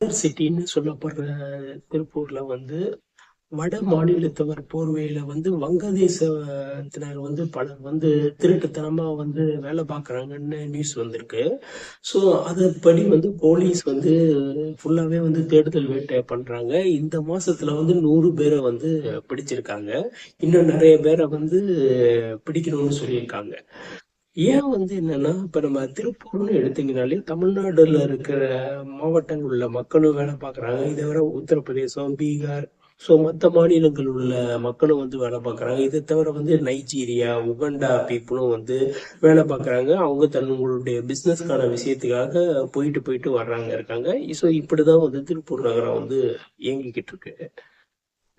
சிட்டின்னு சொல்லப்படுற திருப்பூர்ல வந்து வட மாநிலத்தவர் போர்வையில வந்து வங்கதேசத்தினர் வந்து பலர் வந்து திருட்டுத்தனமா வந்து வேலை பார்க்கறாங்கன்னு நியூஸ் வந்திருக்கு. ஸோ அதன்படி வந்து போலீஸ் வந்து ஃபுல்லாவே வந்து தேடுதல் வேட்டை பண்றாங்க. இந்த மாசத்துல வந்து 100 பேரை வந்து பிடிச்சிருக்காங்க. இன்னும் நிறைய பேரை வந்து பிடிக்கணும்னு சொல்லியிருக்காங்க. ஏன் வந்து என்னன்னா, இப்ப நம்ம திருப்பூர்னு எடுத்தீங்கனாலே தமிழ்நாடுல இருக்கிற மாவட்டங்கள் உள்ள மக்களும் வேலை பார்க்குறாங்க. இதை விட உத்தரப்பிரதேசம், பீகார், ஸோ மற்ற மாநிலங்கள் உள்ள மக்களும் வந்து வேலை பார்க்குறாங்க. இதை தவிர வந்து நைஜீரியா, உகண்டா பீப்புளும் வந்து வேலை பார்க்குறாங்க. அவங்க தங்களுடைய பிஸ்னஸ்க்கான விஷயத்துக்காக போயிட்டு போயிட்டு வர்றாங்க இருக்காங்க. ஸோ இப்படிதான் வந்து திருப்பூர் நகரம் வந்து இயங்கிக்கிட்டு இருக்கு.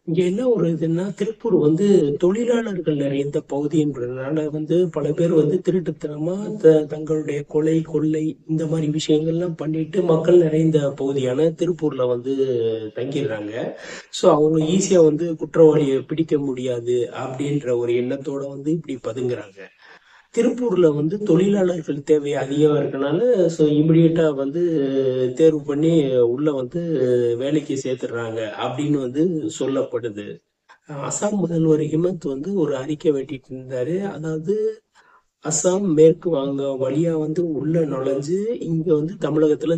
இங்க என்ன ஒரு இதுன்னா, திருப்பூர் வந்து தொழிலாளர்கள் நிறைந்த பகுதின்றதுனால வந்து பல பேர் வந்து திருட்டுத்தனமா தங்களுடைய கொலை, கொள்ளை இந்த மாதிரி விஷயங்கள்லாம் பண்ணிட்டு மக்கள் நிறைந்த பகுதியான திருப்பூர்ல வந்து தங்கிடுறாங்க. ஸோ அவங்க ஈஸியா வந்து குற்றவாளியை பிடிக்க முடியாது அப்படின்ற ஒரு எண்ணத்தோட வந்து இப்படி பதுங்குறாங்க. திருப்பூர்ல வந்து தொழிலாளர்கள் தேவை அதிகமா இருக்கனால ஸோ இமிடியேட்டா வந்து தேர்வு பண்ணி உள்ள வந்து வேலைக்கு சேர்த்துடுறாங்க அப்படின்னு வந்து சொல்லப்படுது. அசாம் முதல்வர் ஹிமந்த் வந்து ஒரு அறிக்கை வெட்டிட்டு இருந்தாரு. அதாவது அசாம் மேற்கு வங்க வழியா வந்து உள்ள நுழைஞ்சு இங்க வந்து தமிழகத்துல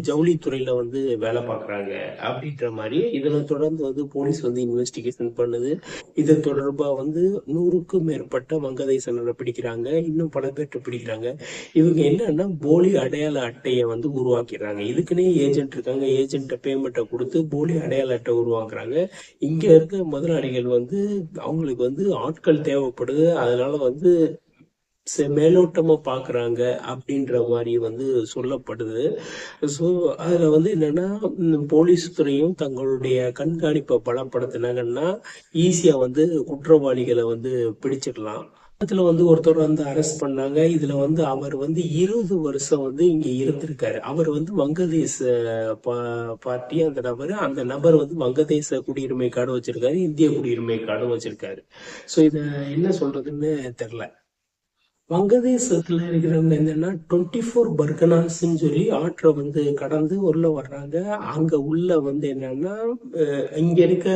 ஜவுளித்துறையில வந்து வேலை பார்க்கறாங்க அப்படின்ற மாதிரி. இதனை தொடர்ந்து வந்து போலீஸ் வந்து இன்வெஸ்டிகேஷன் பண்ணுது. இது தொடர்பா வந்து 100க்கும் மேற்பட்ட வங்கதேசங்களை பிடிக்கிறாங்க. இன்னும் பல பேர்ட்ட பிடிக்கிறாங்க. இவங்க என்னன்னா போலி அடையாள அட்டையை வந்து உருவாக்கிடுறாங்க. இதுக்குன்னே ஏஜென்ட் இருக்காங்க. ஏஜென்ட்ட பேமெண்ட்டை கொடுத்து போலி அடையாள அட்டை உருவாக்குறாங்க. இங்க இருக்க முதலாளிகள் வந்து அவங்களுக்கு வந்து ஆட்கள் தேவைப்படுது. அதனால வந்து மேலோட்டமா பாக்குறாங்க அப்படின்ற மாதிரி வந்து சொல்லப்படுது. ஸோ அதுல வந்து என்னன்னா, போலீஸ் துறையும் தங்களுடைய கண்காணிப்பை பலப்படுத்தினாங்கன்னா ஈஸியா வந்து குற்றவாளிகளை வந்து பிடிச்சிடலாம். அதுல வந்து ஒருத்தர் வந்து அரெஸ்ட் பண்ணாங்க. இதுல வந்து அவர் வந்து 20 வருஷம் வந்து இங்க இருந்திருக்காரு. அவர் வந்து வங்கதேச பார்ட்டி அந்த நபர் வந்து வங்கதேச குடியுரிமை கார்டு வச்சிருக்காரு, இந்திய குடியுரிமை கார்டும் வச்சிருக்காரு. ஸோ இத என்ன சொல்றதுன்னு தெரியல. வங்கதேசத்துல இருக்கிறவங்க என்னன்னா 24 பர்கனாஸ்ன்னு சொல்லி ஆற்றை வந்து கடந்து உள்ள வர்றாங்க. அங்க உள்ள வந்து என்னன்னா இங்க இருக்க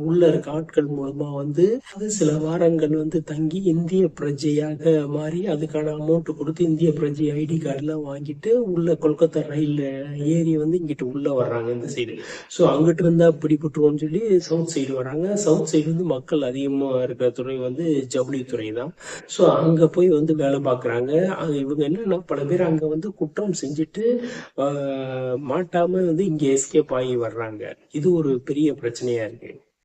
உள்ள இருக்க ஆட்கள் மூலமா வந்து அது சில வாரங்கள் வந்து தங்கி இந்திய பிரஜையாக மாறி அதுக்கான அமௌண்ட் கொடுத்து இந்திய பிரஜை ஐடி கார்டுலாம் வாங்கிட்டு உள்ள கொல்கத்தா ரயில் ஏறி வந்து இங்கிட்டு உள்ள வர்றாங்க இந்த சைடு. ஸோ அங்கிட்டு இருந்தா பிடிபட்டுருவோம்னு சொல்லி சவுத் சைடு வராங்க. சவுத் சைடு வந்து மக்கள் அதிகமா இருக்கிற துறை வந்து ஜவுளித்துறை தான். ஸோ அங்க போய் வந்து வேலை பார்க்குறாங்க. இவங்க என்னன்னா பல பேர் அங்க வந்து குற்றம் செஞ்சுட்டு மாட்டாம வந்து இங்க எஸ்கேப் ஆகி வர்றாங்க. இது ஒரு பெரிய பிரச்சனையா இருக்கு.